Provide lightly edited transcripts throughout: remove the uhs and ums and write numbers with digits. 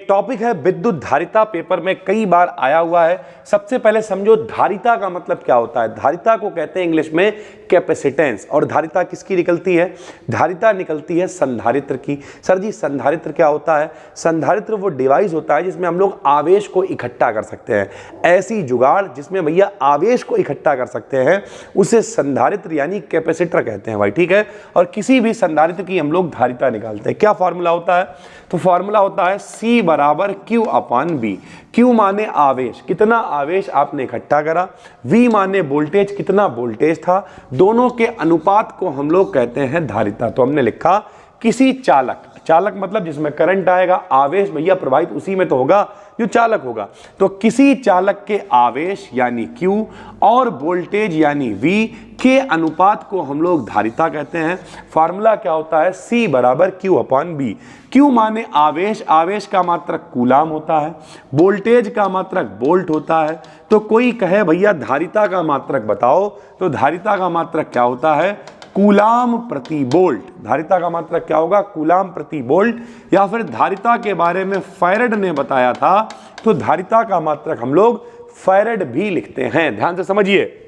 Topic है विद्युत धारिता, पेपर में कई बार आया हुआ है। सबसे पहले समझो धारिता का मतलब क्या होता है। धारिता को कहते हैं इंग्लिश में कैपेसिटेंस। और धारिता किसकी निकलती है? धारिता निकलती है संधारित्र की। सर जी संधारित्र क्या होता है? संधारित्र वो डिवाइस होता है जिसमें हम लोग आवेश को इकट्ठा कर सकते हैं। ऐसी जुगाड़ जिसमें भैया आवेश को इकट्ठा कर सकते हैं उसे संधारित्र यानी कैपेसिटर कहते हैं भाई, ठीक है। और किसी भी संधारित्र की हम लोग धारिता निकालते हैं। क्या फॉर्मूला होता है? तो फॉर्मूला होता है C बराबर Q अपान B। Q माने आवेश, कितना आवेश आपने इकट्ठा करा, V माने वोल्टेज, कितना वोल्टेज था, दोनों के अनुपात को हम लोग कहते हैं धारिता। तो हमने लिखा किसी चालक, चालक मतलब जिसमें करंट आएगा, आवेश भैया प्रवाहित उसी में तो होगा जो चालक होगा। तो किसी चालक के आवेश यानी Q और वोल्टेज यानी V के अनुपात को हम लोग धारिता कहते हैं। फार्मूला क्या होता है? C बराबर Q अपान B। Q माने आवेश, आवेश का मात्रक कूलाम होता है, वोल्टेज का मात्रक वोल्ट होता है। तो कोई कहे भैया धारिता का मात्रक बताओ, तो धारिता का मात्रक क्या होता है? कूलाम प्रति वोल्ट। धारिता का मात्रक क्या होगा? कूलाम प्रति वोल्ट। या फिर धारिता के बारे में फैराड ने बताया था, तो धारिता का मात्रक हम लोग फैराड भी लिखते हैं। ध्यान से समझिए।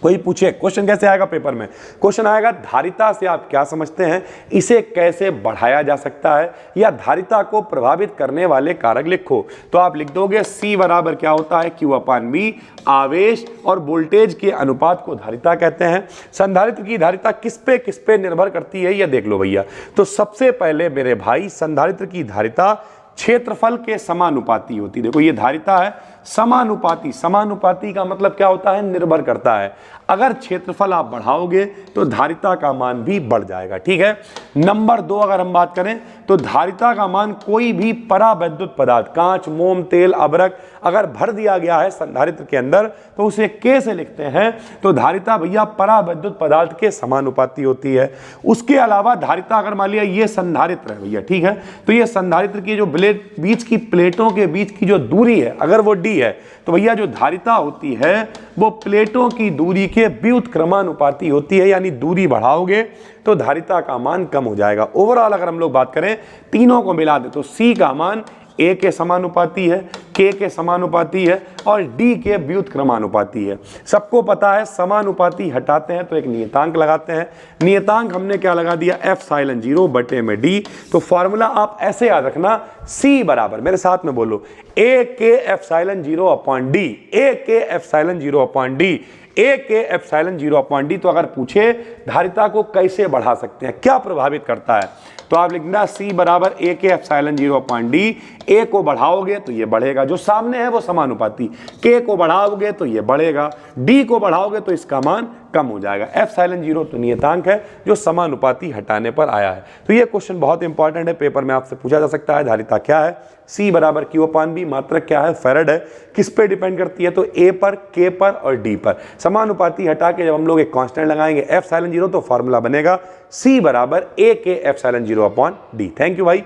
कोई पूछे क्वेश्चन कैसे आएगा पेपर में? क्वेश्चन आएगा धारिता से आप क्या समझते हैं, इसे कैसे बढ़ाया जा सकता है, या धारिता को प्रभावित करने वाले कारक लिखो। तो आप लिख दोगे C बराबर क्या होता है? Q अपान B। आवेश और वोल्टेज के अनुपात को धारिता कहते हैं। संधारित्र की धारिता किस पे निर्भर करती है, यह देख लो भैया। तो सबसे पहले मेरे भाई संधारित्र की धारिता क्षेत्रफल के समानुपाती होती है। देखो ये धारिता है समानुपाती। समानुपाती का मतलब क्या होता है? निर्भर करता है। अगर क्षेत्रफल आप बढ़ाओगे तो धारिता का मान भी बढ़ जाएगा, ठीक है। नंबर 2 अगर हम बात करें तो धारिता का मान कोई भी परावैद्युत पदार्थ, कांच, मोम, तेल, अभ्रक अगर भर दिया गया है संधारित्र के अंदर तो उसे K से लिखते हैं। तो धारिता भैया परावैद्युत पदार्थ के समानुपाती होती है। उसके अलावा धारिता अगर मान लिया ये संधारित्र है भैया, ठीक है, तो ये संधारित्र की जो बीच की प्लेटों के बीच की जो दूरी है अगर वो D है, तो भैया जो धारिता होती है वो प्लेटों की दूरी के व्युत्क्रमानुपाती होती है। यानी दूरी बढ़ाओगे तो धारिता का मान कम हो जाएगा। ओवरऑल अगर हम लोग बात करें तीनों को मिला दे तो C का मान A के समानुपाती है, K के समानुपाती है और D के व्युत्क्रमानुपाती है। सबको पता है समानुपाती हटाते हैं तो एक नियतांक लगाते हैं। नियतांक हमने क्या लगा दिया? एप्सिलॉन 0 बटे में D। तो फॉर्मूला आप ऐसे याद रखना, C बराबर, मेरे साथ में बोलो, A के एप्सिलॉन 0 अपॉन D। A के एप्सिलॉन 0 अपॉन D। A के एप्सिलॉन 0 अपॉन D। तो अगर पूछे धारिता को कैसे बढ़ा सकते हैं, क्या प्रभावित करता है, तो आप लिखना C बराबर A के एप्सिलॉन 0 अपॉन D। A को बढ़ाओगे तो ये बढ़ेगा, जो सामने है वो समानुपाती। K को बढ़ाओगे तो ये बढ़ेगा, D को बढ़ाओगे तो इसका मान कम हो जाएगा। एप्सिलॉन 0 तो नियतांक है जो समानुपाती हटाने पर आया है। तो ये क्वेश्चन बहुत इंपॉर्टेंट है, पेपर में आपसे पूछा जा सकता है। धारिता क्या है? C बराबर Q अपान B। मात्रक क्या है? फैराड है। किस पे डिपेंड करती है? तो A पर, K पर और D पर। समानुपाती हटा के जब हम लोग एक कांस्टेंट लगाएंगे एप्सिलॉन 0 तो फॉर्मूला बनेगा C बराबर A के epsilon 0 upon D। Thank you भाई।